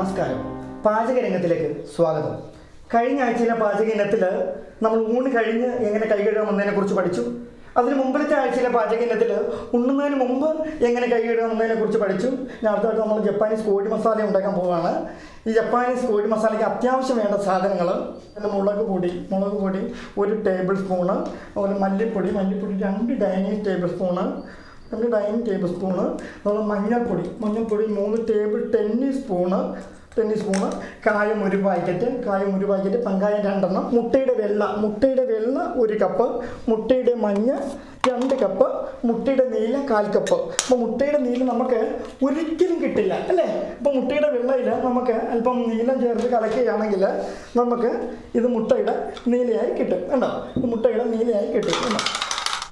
നമസ്കാരം. പാചക രംഗത്തിലേക്ക് സ്വാഗതം. കഴിഞ്ഞ ആഴ്ചയിലെ പാചക ഇനത്തിൽ നമ്മൾ ഊണ് കഴിഞ്ഞ് എങ്ങനെ കൈ കഴുകാമെന്നതിനെ കുറിച്ച് പഠിച്ചു. അതിന് മുമ്പിലത്തെ ആഴ്ചയിലെ പാചക ഇനത്തിൽ ഉണ്ണുന്നതിന് മുമ്പ് എങ്ങനെ കൈ കഴുകാമെന്നതിനെ കുറിച്ച് പഠിച്ചു. അടുത്തായിട്ട് നമ്മൾ ജപ്പാനീസ് കോഴി മസാല ഉണ്ടാക്കാൻ പോവുകയാണ്. ഈ ജപ്പാനീസ് കോഴി മസാലയ്ക്ക് അത്യാവശ്യം വേണ്ട സാധനങ്ങൾ: മുളക് പൊടി 1 ടേബിൾ സ്പൂണ്, അതുപോലെ മല്ലിപ്പൊടി 2 ഡൈനിങ് ടേബിൾ സ്പൂണ്, അതുപോലെ മഞ്ഞൾപ്പൊടി 3 ടേബിൾ സ്പൂണ്, കായം 1 പാക്കറ്റ്, പങ്കായം 2 മുട്ടയുടെ വെള്ള 1 കപ്പ്, മുട്ടയുടെ മഞ്ഞ 2 കപ്പ്, മുട്ടയുടെ നീല 1/4 കപ്പ്. അപ്പോൾ മുട്ടയുടെ നീല നമുക്ക് ഒരിക്കലും കിട്ടില്ല അല്ലേ? അപ്പോൾ മുട്ടയുടെ വെള്ളയിൽ നമുക്ക് അല്പം നീലം ചേർത്ത് കലക്കുകയാണെങ്കിൽ നമുക്ക് ഇത് മുട്ടയുടെ നീലയായി കിട്ടും. കണ്ടോ? ഇത് മുട്ടയുടെ നീലയായി കിട്ടും. കണ്ടോ?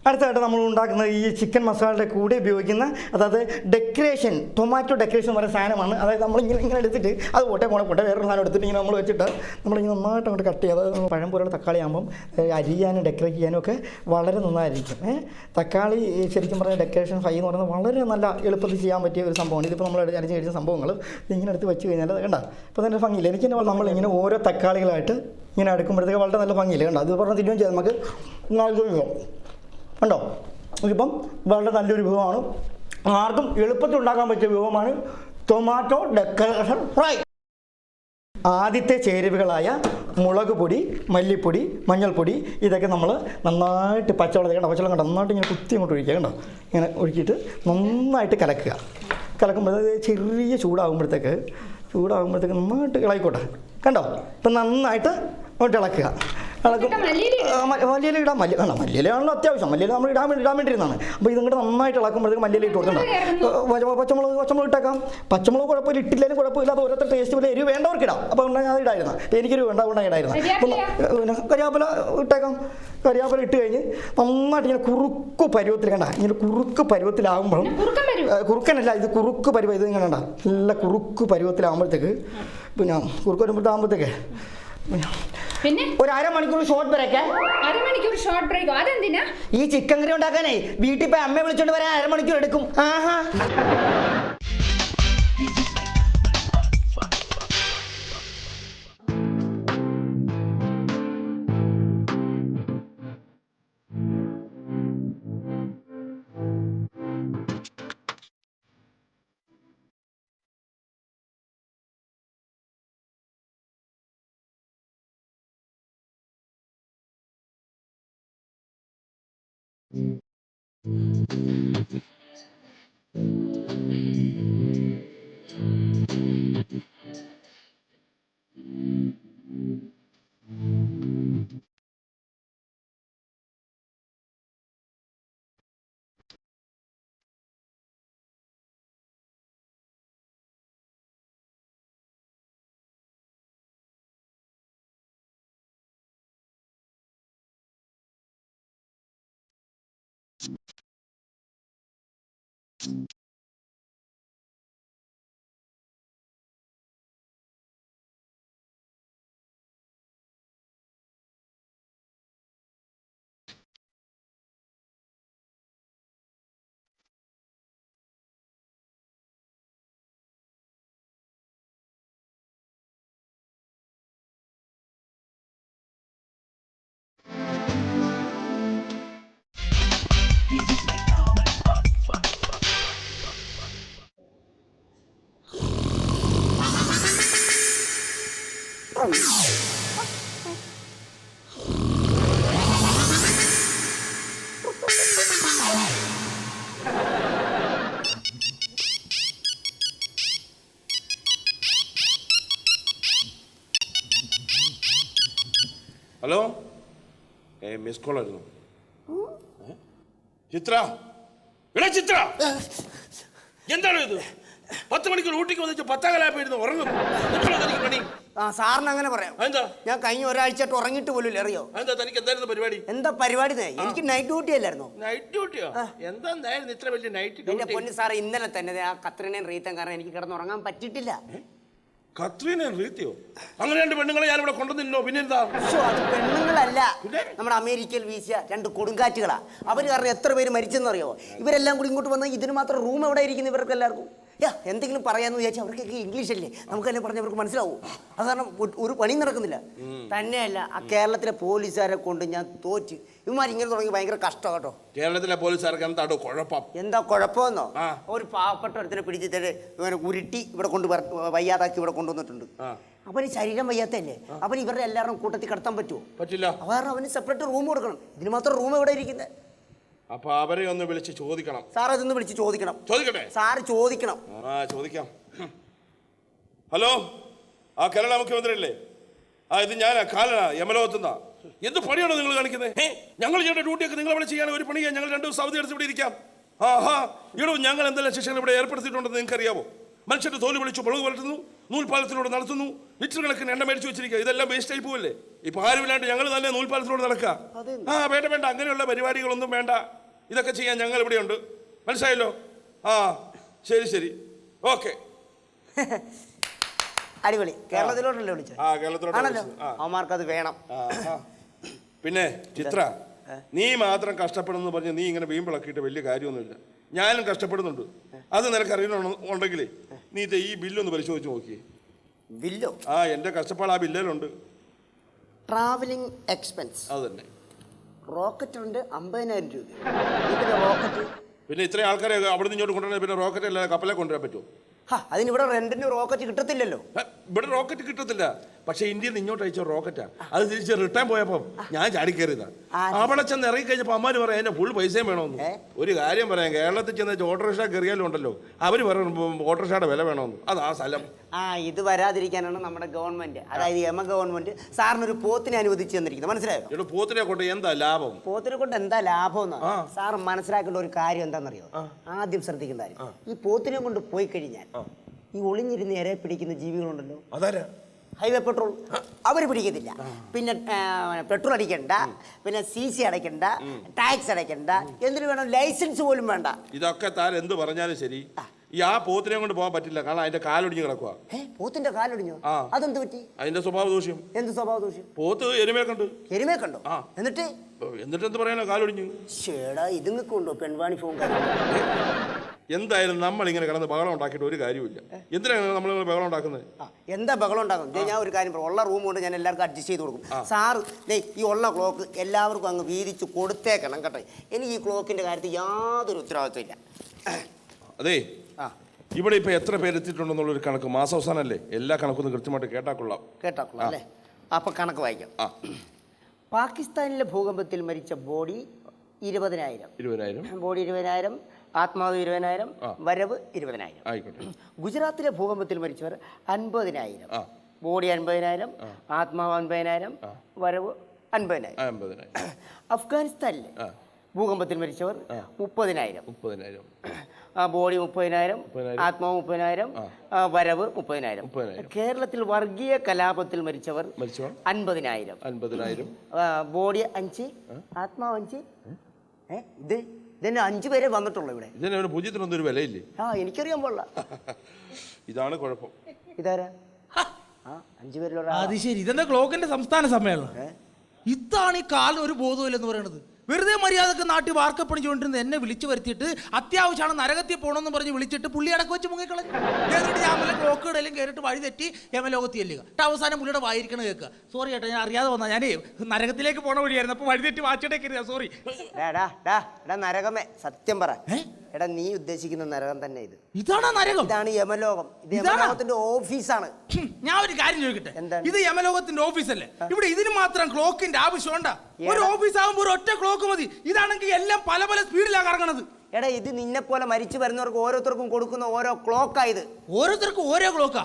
അടുത്തായിട്ട് നമ്മൾ ഉണ്ടാക്കുന്നത് ഈ ചിക്കൻ മസാലയുടെ കൂടെ ഉപയോഗിക്കുന്ന, അതായത് ഡെക്കറേഷൻ, ടൊമാറ്റോ ഡെക്കറേഷൻ എന്ന് പറയുന്ന സാധനമാണ്. അതായത് നമ്മളിങ്ങനെ എടുത്തിട്ട് അത് പോട്ടെ വേറൊരു സാധനം എടുത്തിട്ട് ഇങ്ങനെ നമ്മൾ വെച്ചിട്ട് നമ്മളിങ്ങനെ നന്നായിട്ട് അങ്ങോട്ട് കട്ട് ചെയ്യുക. അതായത് പഴം പോലുള്ള തക്കാളി ആകുമ്പം അരിയാനും ഡെക്കറേറ്റ് ചെയ്യാനും ഒക്കെ വളരെ നന്നായിരിക്കും. തക്കാളി ശരിക്കും പറഞ്ഞാൽ ഡെക്കറേഷൻ ഫ്രൈ എന്ന് പറയുന്നത് വളരെ നല്ല എളുപ്പത്തിൽ ചെയ്യാൻ പറ്റിയ ഒരു സംഭവമാണ്. ഇതിപ്പോൾ നമ്മൾ അരിഞ്ഞ് കഴിച്ച സംഭവങ്ങൾ ഇങ്ങനെ എടുത്ത് വെച്ച് കഴിഞ്ഞാൽ കണ്ട ഇപ്പോൾ തന്നെ ഭംഗിയില്ല. എനിക്ക് നമ്മളിങ്ങനെ ഓരോ തക്കാളികളായിട്ട് ഇങ്ങനെ അടുക്കുമ്പോഴത്തേക്ക് വളരെ നല്ല ഭംഗിയില്ല. കണ്ടോ? അത് പറഞ്ഞാൽ തിരിഞ്ഞും ചെയ്ത് നമുക്ക് കണ്ടോ? ഇതിപ്പം വളരെ നല്ലൊരു വിഭവമാണ്. ആർക്കും എളുപ്പത്തിൽ ഉണ്ടാക്കാൻ പറ്റിയ വിഭവമാണ് ടൊമാറ്റോ ഡെക്കറേഷൻ ഫ്രൈ. ആദ്യത്തെ ചേരുവകളായ മുളക് പൊടി, മല്ലിപ്പൊടി, മഞ്ഞൾപ്പൊടി ഇതൊക്കെ നമ്മൾ നന്നായിട്ട് പച്ചവെള്ളം കണ്ടോ നന്നായിട്ട് ഇങ്ങനെ കുത്തി അങ്ങോട്ട് ഒഴിക്കുക. കണ്ടോ? ഇങ്ങനെ ഒഴിച്ചിട്ട് നന്നായിട്ട് കലക്കുമ്പോഴത്തേക്ക് ചെറിയ ചൂടാകുമ്പോഴത്തേക്ക് നന്നായിട്ട് ഇളകിക്കോട്ടെ. കണ്ടോ? ഇപ്പം നന്നായിട്ട് അങ്ങോട്ട് ഇളക്കുക. മല്ലിയില ഇടാം. മല്ലിയിലാണല്ലോ അത്യാവശ്യം. മല്ലിയില നമ്മൾ ഇടാൻ വേണ്ടിയിരുന്നതാണ്. അപ്പോൾ ഇതങ്ങോട്ട് നന്നായിട്ട് ഇളക്കുമ്പോഴത്തേക്ക് മല്ലിയില ഇട്ട് കൊടുക്കണ്ട. പച്ചമുളക് ഇട്ടേക്കാം. പച്ചമുളക് കുഴപ്പമില്ല, ഇട്ടില്ലെങ്കിലും കുഴപ്പമില്ല. അത് ഓരോരുത്തർ ടേസ്റ്റ് പോലെ എരിവ് വേണ്ടവർക്ക് ഇടാം. അപ്പോൾ അത് ഇടായിരുന്നു. എനിക്കൊരു ഇടായിരുന്നു. പിന്നെ കരിയാപ്പില ഇട്ടേക്കാം. കരിയാപ്പില ഇട്ട് കഴിഞ്ഞ് നന്നായിട്ട് ഇങ്ങനെ കുറുക്ക് പരുവത്തിൽ ഇങ്ങനെ കുറുക്ക് പരുവത്തിലാകുമ്പോഴും, കുറുക്കനല്ല ഇത് കുറുക്ക് പരുവം, ഇത് ഇങ്ങനെ നല്ല കുറുക്ക് പരുവത്തിലാകുമ്പോഴത്തേക്ക് പിന്നെ കുറുക്ക് വരുമ്പോഴത്തേക്ക് പിന്നെ ഒരു അരമണിക്കൂർ ഷോർട്ട് ബ്രേക്ക്. അതെന്തിനാ? ഈ ചിക്കൻ കറി ഉണ്ടാക്കാനേ വീട്ടിൽ പോയി അമ്മയെ വിളിച്ചോണ്ട് വരാൻ അരമണിക്കൂർ എടുക്കും. ആഹാ. ഹലോ, മിസ് കോൾ ആയിരുന്നു. ചിത്ര, എന്താണ് ഇത്? 10 മണിക്കൂർ ഊട്ടിക്ക് വന്നിട്ട് 10:15 ഉറങ്ങും. സാറിന് അങ്ങനെ പറയാം. ഞാൻ കഴിഞ്ഞ ഒരാഴ്ചയായിട്ട് ഉറങ്ങിയിട്ട് പോലും അറിയോ? തനിക്ക് എന്തായിരുന്നു പരിപാടി? എന്താ പരിപാടി? എനിക്ക് നൈറ്റ് ഡ്യൂട്ടി അല്ലായിരുന്നു. നൈറ്റ് ഡ്യൂട്ടിയോ? എന്തായിരുന്നു ഇത്ര വലിയ നൈറ്റ് ഡ്യൂട്ടി? എന്റെ പൊന്നു സാറേ, ഇന്നലെ തന്നെ ആ കത്രീനയും റീത്തയും കാരണം എനിക്ക് കിടന്നുറങ്ങാൻ പറ്റിയിട്ടില്ല. കത്രീനയും റീത്തയോ? അങ്ങനെ 2 പെണ്ണുങ്ങളെ ഞാൻ ഇവിടെ കൊണ്ടുവന്നില്ലോ. പിന്നെന്താ? അത് പെണ്ണുങ്ങളല്ല, നമ്മുടെ അമേരിക്കയിൽ വീശിയ 2 കൊടുങ്കാറ്റുകളാ. അവർ കാരണം എത്ര പേര് മരിച്ചെന്നറിയോ? ഇവരെല്ലാം കൂടി ഇങ്ങോട്ട് വന്നാൽ ഇതിന് മാത്രം റൂം എവിടെ ഇരിക്കുന്നു ഇവർക്ക് എല്ലാവർക്കും? എന്തെങ്കിലും പറയാന്ന് വിചാരിച്ചാൽ അവർക്കൊക്കെ ഇംഗ്ലീഷ് അല്ലേ, നമുക്ക് തന്നെ പറഞ്ഞാൽ അവർക്ക് മനസ്സിലാവും. അത് കാരണം ഒരു പണി നടക്കുന്നില്ല. തന്നെയല്ല ആ കേരളത്തിലെ പോലീസുകാരെ കൊണ്ട് ഞാൻ തോറ്റ്. ഇവന്മാർ ഇങ്ങനെ തുടങ്ങി ഭയങ്കര കഷ്ടം കേട്ടോ. കേരളത്തിലെ പോലീസുകാർക്ക് എന്താണോ കുഴപ്പം? എന്താ കുഴപ്പമെന്നോ? ഒരു പാവപ്പെട്ട ഒരുത്തിനെ പിടിച്ചിട്ട് ഇവനെ ഉരുട്ടി ഇവിടെ കൊണ്ട് വയ്യാതാക്കി ഇവിടെ കൊണ്ടുവന്നിട്ടുണ്ട്. അവന് ശരീരം വയ്യാത്തല്ലേ, അവന് ഇവരുടെ എല്ലാവരും കൂട്ടത്തിൽ കിടത്താൻ പറ്റുമോ? പറ്റില്ല. കാരണം അവന് സെപ്പറേറ്റ് റൂം കൊടുക്കണം. ഇതിന് മാത്രം റൂം എവിടെ ഇരിക്കുന്നത്? അപ്പൊ അവരെ ഒന്ന് വിളിച്ച് ചോദിക്കണം. സാർ അതൊന്ന് വിളിച്ച് ചോദിക്കണം. ചോദിക്കട്ടെ? സാറ് ചോദിക്കണം. ചോദിക്കാം. ഹലോ, കേരള മുഖ്യമന്ത്രി അല്ലേ? ഇത് ഞാനാ കാലനാ യമലോകത്തുനിന്നാ. എന്ത് പണിയാണോ നിങ്ങൾ കാണിക്കുന്നത്? ഞങ്ങൾ ചെയ്യേണ്ട ഡ്യൂട്ടിയൊക്കെ നിങ്ങൾ ഇവിടെ ചെയ്യാൻ ഒരു പണി ചെയ്യാൻ ഞങ്ങൾ 2 ദിവസം അവധി എടുത്ത് ഇവിടെ ഇരിക്കാം. ഇടൂ, ഞങ്ങൾ എന്തെല്ലാം ശിക്ഷകൾ ഇവിടെ ഏർപ്പെടുത്തിയിട്ടുണ്ടെന്ന് നിങ്ങൾക്ക് അറിയാമോ? മനുഷ്യന്റെ തോല് വിളിച്ചു മുളക് വളർത്തുന്നു, നൂൽപാലത്തിലൂടെ നടത്തുന്നു, ലിറ്റർ കണക്കിന് എണ്ണ മേടിച്ചു വെച്ചിരിക്കുക. ഇതെല്ലാം വേസ്റ്റ് ആയി പോവല്ലേ? ഇപ്പൊ ആരുമില്ലാണ്ട് ഞങ്ങൾ തന്നെ നൂൽപാലത്തിലൂടെ നടക്കുക. വേണ്ട, അങ്ങനെയുള്ള പരിപാടികളൊന്നും വേണ്ട. ഇതൊക്കെ ചെയ്യാൻ ഞങ്ങൾ ഇവിടെയുണ്ട്. മനസ്സിലായല്ലോ? ശരി, ഓക്കെ. അടിപൊളി. കേരളത്തിലോട്ടല്ലേ വിളിച്ചത്? കേരളത്തിലോട്ട്. അവന്മാർക്ക് അത് വേണം. പിന്നെ ചിത്ര, നീ മാത്രം കഷ്ടപ്പെടുന്നു പറഞ്ഞ് നീ ഇങ്ങനെ വീമ്പിളക്കിയിട്ട് വലിയ കാര്യമൊന്നുമില്ല. ഞാനും കഷ്ടപ്പെടുന്നുണ്ട്. അത് നിനക്ക് അറിയണമെന്നുണ്ടെങ്കിലേ നീ ഈ ബില്ലൊന്ന് പരിശോധിച്ച് നോക്കിയേ. ബില്ലോ? എന്റെ കഷ്ടപ്പാട് ആ ബില്ലിലുണ്ട്. Travelling expense. അത് തന്നെ. റോക്കറ്റ് ഉണ്ട് 50,000 രൂപ. റോക്കറ്റ് പിന്നെ ഇത്രയും ആൾക്കാരെ അവിടെ നിന്ന് ഇങ്ങോട്ട് കൊണ്ടുവരാൻ പിന്നെ റോക്കറ്റ് അല്ല കപ്പലെ കൊണ്ടുവരാൻ പറ്റുമോ? അതിനിവിടെ റെന്റിന് റോക്കറ്റ് കിട്ടത്തില്ലല്ലോ. ഇവിടെ റോക്കറ്റ് കിട്ടത്തില്ല. പക്ഷെ ഇന്ത്യയിൽ നിന്ന് ഇങ്ങോട്ട് അയച്ച റോക്കറ്റാ. അത് തിരിച്ച് റിട്ടേൺ പോയപ്പോ ഞാൻ ചാടിക്കേറിയതാ. അവിടെ ചെന്ന് ഇറങ്ങി കഴിഞ്ഞപ്പോ അമ്മാര് പറയാം എന്നെ ഫുൾ പൈസയും വേണമെന്ന്. ഒരു കാര്യം പറയാം, കേരളത്തിൽ ചെന്ന് ഓട്ടോറിക്ഷ കയറിയാലും ഉണ്ടല്ലോ, അവര് പറയും ഓട്ടോറിക്ഷയുടെ വില വേണമെന്ന്. അത് ആ സ്ഥലം. ഇത് വരാതിരിക്കാനാണ് നമ്മുടെ ഗവൺമെന്റ്, അതായത് യമ ഗവൺമെന്റ് സാറിനൊരു പോത്തിനെ അനുവദിച്ചു തന്നിരിക്കുന്നത്. മനസ്സിലായോ? ഇവിടെ പോത്തിനെ കൊണ്ട് എന്താ ലാഭം? പോത്തിനെ കൊണ്ട് എന്താ ലാഭം എന്ന് സാർ മനസ്സിലാക്കേണ്ട ഒരു കാര്യം എന്താണെന്നറിയോ? ആദ്യം ശ്രദ്ധിക്കേണ്ട കാര്യം, ഈ പോത്തിനെ കൊണ്ട് പോയി കഴിഞ്ഞാൽ ഈ ഒളിഞ്ഞിരുന്ന് ഇര പിടിക്കുന്ന ജീവികളുണ്ടല്ലോ, അതാരാ? ഹൈവേ പെട്രോൾ, അവർ പിടിക്കത്തില്ല. പിന്നെ പെട്രോൾ അടിക്കണ്ട, പിന്നെ CC അടയ്ക്കണ്ട, ടാക്സ് അടയ്ക്കണ്ട, എന്തിനു വേണം ലൈസൻസ് പോലും വേണ്ട. ഇതൊക്കെ താൻ എന്ത് പറഞ്ഞാലും ശരി, ആ പോത്തിനെ കൊണ്ട് പോകാൻ പറ്റില്ല. കാരണം അതിന്റെ കാലൊടിഞ്ഞ് കിടക്കുക. പോത്തിന്റെ കാലൊടിഞ്ഞോ? അതെന്ത് പറ്റി? അതിന്റെ സ്വഭാവ ദൂഷ്യം. എന്ത് സ്വഭാവ ദൂഷ്യം? പോത്ത് എരുമയെ കണ്ടു. എരുമയെ കണ്ടോ? എന്നിട്ട് എന്ത് പറയാനോ കാലൊടിഞ്ഞു. ചേടാ, ഇതുങ്ങൾക്ക് ഉണ്ടോ പെൺവാണി ഫോൺ? എന്തായാലും നമ്മൾ ഇങ്ങനെ കിടന്ന് ബഹളം ഉണ്ടാക്കിയിട്ട് ഒരു കാര്യമില്ല. എന്തിനാണ് നമ്മൾ ബഹളം ഉണ്ടാക്കുന്നത്? എന്താ ബഹളം ഉണ്ടാക്കുന്നത്? ഞാൻ ഒരു കാര്യം പറയാം, ഉള്ള റൂം കൊണ്ട് ഞാൻ എല്ലാവർക്കും അഡ്ജസ്റ്റ് ചെയ്ത് കൊടുക്കും. സാറ് ഈ ഉള്ള ക്ലോക്ക് എല്ലാവർക്കും അങ്ങ് വീതിച്ച് കൊടുത്തേക്കണം കേട്ടോ. എനിക്ക് ഈ ക്ലോക്കിന്റെ കാര്യത്തിൽ യാതൊരു ഉത്തരവാദിത്വം ഇല്ല. അതെ, ഇവിടെ ഇപ്പൊ എത്ര പേര് എത്തിയിട്ടുണ്ടെന്നുള്ളൊരു കണക്ക് മാസാവസാനല്ലേ? എല്ലാ കണക്കൊന്നും കൃത്യമായിട്ട് കേട്ടാക്കൊള്ളാം അല്ലേ? അപ്പൊ കണക്ക് വായിക്കാം. പാകിസ്ഥാനിലെ ഭൂകമ്പത്തിൽ മരിച്ച ബോഡി 20,000. ബോഡി 20,000, ആത്മാവ് 20,000, വരവ് 20,000. ആയിക്കോട്ടെ. ഗുജറാത്തിലെ ഭൂകമ്പത്തിൽ മരിച്ചവർ 50,000. ബോഡി 50,000, ആത്മാവ് 50,000, വരവ് 50,000. അഫ്ഗാനിസ്ഥാനിലെ ഭൂകമ്പത്തിൽ മരിച്ചവർ 30,000. ബോഡി 30,000, ആത്മാവ് 30,000, വരവ് 30,000. കേരളത്തിൽ വർഗീയ കലാപത്തിൽ മരിച്ചവർ 50,000. ബോഡി 5, ആത്മാവ് 5. ഇതിന് 5 പേരെ വന്നിട്ടുള്ളൂ ഇവിടെ. ഇതിന് പൂജ്യത്തിനൊന്നും ഒരു വിലയില്ലേ? എനിക്കറിയാൻ പാടില്ല. ഇതാണ് കുഴപ്പം. ഇതാരാ? 5 പേരിലുള്ള. അത് ശരി, ഇതെന്താ ക്ലോക്കിന്റെ സംസ്ഥാന സമ്മേളനം? ഇതാണ് ഈ കാലിന് ഒരു ബോധമില്ലെന്ന് പറയുന്നത്. വെറുതെ മര്യാദക്ക് നാട്ടിൽ വാർക്കപ്പണി ചോണ്ടിരുന്നത് എന്നെ വിളിച്ചു വരുത്തിയിട്ട് അത്യാവശ്യമാണ് നരകത്തിൽ പോകണമെന്ന് പറഞ്ഞ് വിളിച്ചിട്ട് പുള്ളി അടക്കം വെച്ച് മുങ്ങിക്കളഞ്ഞു. എന്നിട്ട് ഞാൻ വല്ല ക്ലോക്കുകളെല്ലാം കയറിയിട്ട് വഴി തെറ്റി യമലോകത്തി ചെല്ലുക. അവസാനം പുള്ളിയുടെ വായിരിക്കണം കേൾക്കുക. സോറി ഏട്ടാ, ഞാൻ അറിയാതെ വന്നാൽ ഞാനേ നരകത്തിലേക്ക് പോണ വഴിയായിരുന്നു. അപ്പോൾ വഴി തെറ്റി വാച്ചിട്ടേക്കരുത്. സോറി. നരകമേ, സത്യം പറ. എടാ, നീ ഉദ്ദേശിക്കുന്ന നരകം തന്നെ ഇത്. ഇതാണ് നരകം. ഇതാണ് യമലോകം. ഇത് യമലോകത്തിന്റെ ഓഫീസാണ്. ഞാൻ ഒരു കാര്യം ചോദിക്കട്ടെ, ഇത് യമലോകത്തിന്റെ ഓഫീസല്ലേ? ഇവിടെ ഇതിന് മാത്രം ക്ലോക്കിന്റെ ആവശ്യമുണ്ടാ? ഒരു ഓഫീസ് ആകുമ്പോൾ ഒരു ഒറ്റ ക്ലോക്ക് മതി. ഇതാണെങ്കിൽ എല്ലാം പല പല സ്പീഡിലാണ് കറങ്ങണത്. എടാ, ഇത് നിന്നെ പോലെ മരിച്ചു വരുന്നവർക്ക് ഓരോരുത്തർക്കും കൊടുക്കുന്ന ഓരോ ക്ലോക്കായത്. ഓരോരുത്തർക്കും ഓരോ ക്ലോക്കാ?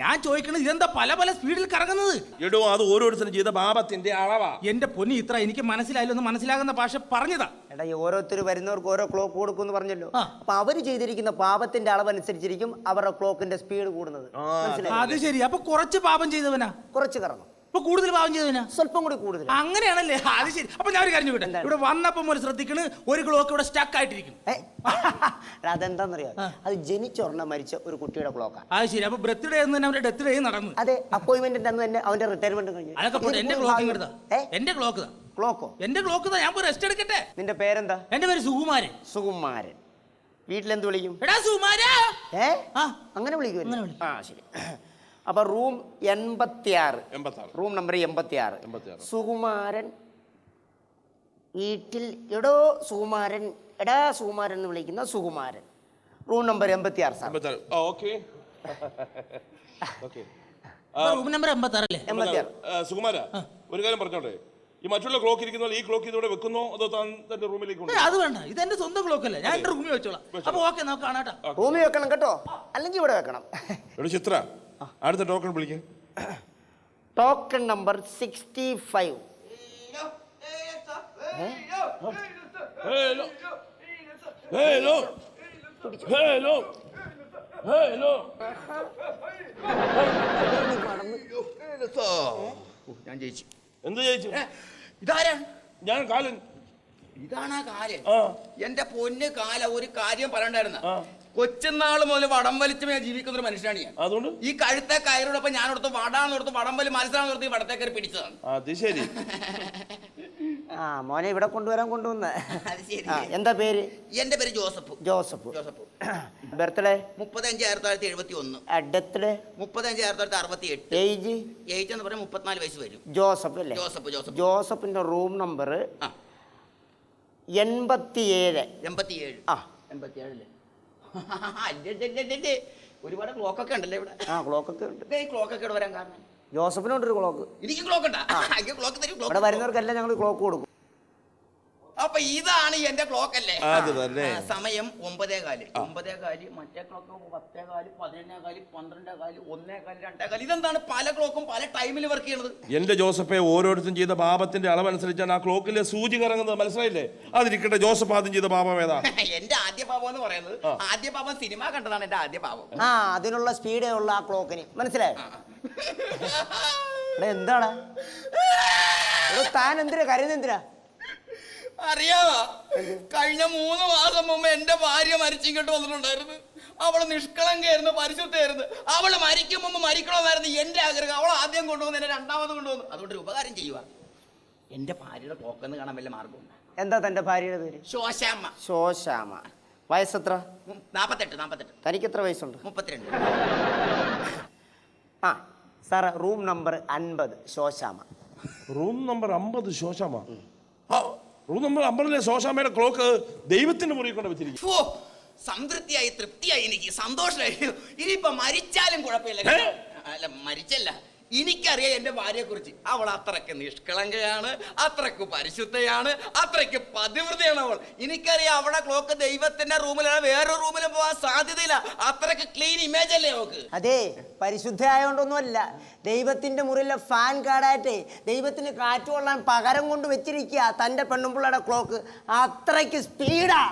ഞാൻ ചോദിക്കണത് ഇതെന്താ പല പല സ്പീഡിൽ കറങ്ങുന്നത്? എടോ, അത് ഓരോരുത്തരും ചെയ്ത പാപത്തിന്റെ അളവാ. എന്റെ പൊന്നി, ഇത്ര എനിക്ക് മനസ്സിലായില്ലെന്ന് മനസ്സിലാകുന്ന ഭാഷ പറഞ്ഞതാ. എടാ, ഈ ഓരോരുത്തർ വരുന്നവർക്ക് ഓരോ ക്ലോക്ക് കൊടുക്കും പറഞ്ഞല്ലോ. അപ്പൊ അവര് ചെയ്തിരിക്കുന്ന പാപത്തിന്റെ അളവനുസരിച്ചിരിക്കും അവരുടെ ക്ലോക്കിന്റെ സ്പീഡ് കൂടുന്നത്. അത് ശരി. അപ്പൊ കുറച്ച് പാപം ചെയ്തവനാ കുറച്ച് കറങ്ങും, ഇപ്പൊ കൂടുതൽ പാപം ചെയ്തവനാ സ്വല്പം കൂടി കൂടുതൽ. അങ്ങനെയാണല്ലേ? അത് ശരി. അപ്പൊ ഞാൻ ഒരു കാര്യം ചോദിക്കട്ടെ, ഇവിടെ വന്നപ്പോ മുതൽ ശ്രദ്ധിക്കണ് ഒരു ക്ലോക്ക് ഇവിടെ സ്റ്റക്ക് ആയിട്ടിരിക്കും. അതെന്താന്നറിയോ? അത് ജനിച്ചൊരെണ്ണം മരിച്ച ഒരു കുട്ടിയുടെ ക്ലോക്കാണ്. അത് ശരി. അപ്പൊ ബർത്ത്ഡേ അവന്റെ ഡെത്ത് ഡേ നടന്നു. അതെ, അപ്പോയിന്റ്മെന്റ് അന്ന് തന്നെ അവന്റെ റിട്ടയർമെന്റ് കഴിഞ്ഞു. അതൊക്കെ എന്റെ ക്ലോക്ക് എടുത്താ. എന്റെ ക്ലോക്ക് ക്ലോക്കോ? എന്റെ ക്ലോക്ക് ഞാൻ റെസ്റ്റ് എടുക്കട്ടെ. നിന്റെ പേരെന്താ? എന്റെ പേര് സുകുമാരൻ. സുകുമാരൻ. വീട്ടിലെന്ത് വിളിക്കും? എടാ സുമാരാ. ഏ ആ അങ്ങനെ വിളിക്കുമല്ലോ. അങ്ങനെ വിളിക്കും. ആ ശരി. അപ്പൊ റൂം 86. 86. Room number 86. 86. സുകുമാരൻ വീട്ടിൽ. എടോ സുകുമാരൻ, എടാ സുകുമാരൻ എന്ന് വിളിക്കുന്ന Sukumaran. Room number 86 sir. 86. Okay okay. Room number 86 അല്ലേ? 86. സുകുമാര, ഒരു കാര്യം പറഞ്ഞോട്ടെ, ഈ മറ്റുള്ള ക്ലോക്ക് ഇരിക്കുന്ന ഈ ക്ലോക്ക് ഇതോടെ വെക്കുന്നോ അതോ താൻ തന്റെ റൂമിലേക്ക് കൊണ്ടുപോകുമോ? അത് വേണ്ട, ഇത് എന്റെ സ്വന്തം ക്ലോക്ക് അല്ലേ, ഞാൻ എന്റെ റൂമിൽ വെച്ചോളാം. അപ്പൊ ഓക്കെ, നമുക്ക് കാണാട്ടോ. റൂമിൽ വെക്കണം കേട്ടോ, അല്ലെങ്കിൽ ഇവിടെ വെക്കണം. എവിടെ ചിത്ര, അടുത്ത ടോക്കൺ വിളിക്കാം. Token number 65. Hello hello hello hello. ഞാൻ ജയിച്ചു. എന്ത് ജയിച്ചു? ഇതാരാണ്? ഞാൻ കാലൻ. ഇതാണ് ആ കാലൻ. ആ. എന്റെ പൊന്ന് കാല, ഒരു കാര്യം പറയണ്ടായിരുന്ന, കൊച്ചുനാള് മുതൽ വടം വലിച്ച് ജീവിക്കുന്ന ഒരു മനുഷ്യനാണ് ഞാൻ. അതുകൊണ്ട് ഈ കഴുത്തെ കയറോടൊപ്പം ഞാൻ ഓർത്ത് വടാന്നോർത്ത് വടംവലി മത്സരം ഈ വടത്തെ കയറി പിടിച്ചതാണ്. അത് ശരി. ആ മോനെ ഇവിടെ കൊണ്ടുവന്ന. അത് ശരി. എന്താ പേര്? എന്റെ പേര് Joseph. Joseph. Joseph. Birthday? 35/1971. Death? 35/1968. Age? Age എന്ന് പറഞ്ഞാൽ 34 വയസ്സ് വരും. ജോസഫ് അല്ലേ? ജോസഫ്. ജോസഫിന്റെ റൂം നമ്പർ 87. 87. ആ 87 അല്ലേ? ഒരുപാട് ക്ലോക്കൊക്കെ ഉണ്ടല്ലേ ഇവിടെ? ആ ക്ലോക്കൊക്കെ ഉണ്ട്. ഈ ക്ലോക്കൊക്കെ ഇവിടെ വരാൻ കാരണം? ജോസഫിനുണ്ടൊരു ക്ലോക്ക്. എനിക്ക് ക്ലോക്ക് ഉണ്ടാ? ക്ലോക്ക് തരും. ഇവിടെ വരുന്നവർക്കെല്ലാം ഞങ്ങൾ ക്ലോക്ക് കൊടുക്കും. അപ്പൊ ഇതാണ് എന്റെ ക്ലോക്ക് അല്ലേ? അത് തന്നെ. സമയം 9:15. 9:15. മറ്റേ ക്ലോക്ക് 10:15, 11:15, 12:15, 1:15, 2:15. ഇതെന്താണ് പല ക്ലോക്കും പല ടൈമിൽ വർക്ക് ചെയ്യണത്? എന്റെ ജോസഫെ, ഓരോരുത്തരും ചെയ്ത പാപത്തിന്റെ അളവനുസരിച്ചാണ് ആ ക്ലോക്കിലെ സൂചി കറങ്ങുന്നത്, മനസ്സിലായില്ലേ? അതിരിക്കട്ടെ, ജോസഫ് ആദ്യം ചെയ്ത പാപം ഏതാ? എന്റെ ആദ്യ പാപം എന്ന് പറയുന്നത്, ആദ്യ പാപം സിനിമ കണ്ടതാണ് എന്റെ ആദ്യ പാപം. ആ അതിനുള്ള സ്പീഡേ ഉള്ള ആ ക്ലോക്കിന്, മനസ്സിലായോ? എന്താണ് താൻ എന്തിനാ കരുതെന്തിനാ? അറിയാവാ, കഴിഞ്ഞ 3 മാസം മുമ്പ് എന്റെ ഭാര്യ മരിച്ചിങ്ങോട്ട് വന്നിട്ടുണ്ടായിരുന്നു. അവള് നിഷ്കളങ്കയായിരുന്നു, പരിശുദ്ധയായിരുന്നു. അവള് മരിക്കും മുമ്പ് മരിക്കണമെന്നായിരുന്നു എന്റെ ആഗ്രഹം. അവൾ ആദ്യം കൊണ്ടുവന്ന് എന്നെ രണ്ടാമത് കൊണ്ടുവന്നു. അതുകൊണ്ട് ഒരു ഉപകാരം ചെയ്യുക, എന്റെ ഭാര്യയുടെ ക്ലോക്കെന്ന് കാണാൻ വല്ല മാർഗമുണ്ട്? എന്താ തന്റെ ഭാര്യയുടെ പേര്? ശോശാമ്മ. ശോശാമ. വയസ്സെത്ര? 48. തനിക്ക് എത്ര വയസ്സുണ്ട്? 32. ആ സാറേ, room number 50 Shoshama. Room number 50 Shoshama. Room number 50 ശോശാമയുടെ ക്ലോക്ക് ദൈവത്തിന്റെ മുറിയിൽ കൊണ്ട് വെച്ചിരിക്കും. സംതൃപ്തിയായി, തൃപ്തിയായി, എനിക്ക് സന്തോഷമായി. ഇനിയിപ്പൊ മരിച്ചാലും കുഴപ്പമില്ല. അല്ല, മരിച്ചല്ല, എനിക്കറിയാം എന്റെ ഭാര്യയെ കുറിച്ച്. അവൾ അത്രയ്ക്ക് നിഷ്കളങ്കയാണ്, അത്രയ്ക്ക് പരിശുദ്ധയാണ്, അത്രയ്ക്ക് പതിവൃതയാണ് അവൾ. എനിക്കറിയാം അവളുടെ ക്ലോക്ക് ദൈവത്തിന്റെ റൂമിലാണ്, വേറെ റൂമിലും പോകാൻ സാധ്യതയില്ല. അത്രയ്ക്ക് ക്ലീൻ ഇമേജ് അല്ലേ അവൾക്ക്? അതെ, പരിശുദ്ധ ആയതുകൊണ്ടൊന്നുമല്ല, ദൈവത്തിന്റെ മുറിയിലെ ഫാൻ കാർഡായിട്ടേ ദൈവത്തിന് കാറ്റ് കൊള്ളാൻ പകരം കൊണ്ട് വെച്ചിരിക്കുക തന്റെ പെണ്ണുമ്പിള്ളയുടെ ക്ലോക്ക്. അത്രയ്ക്ക് സ്പീഡാ.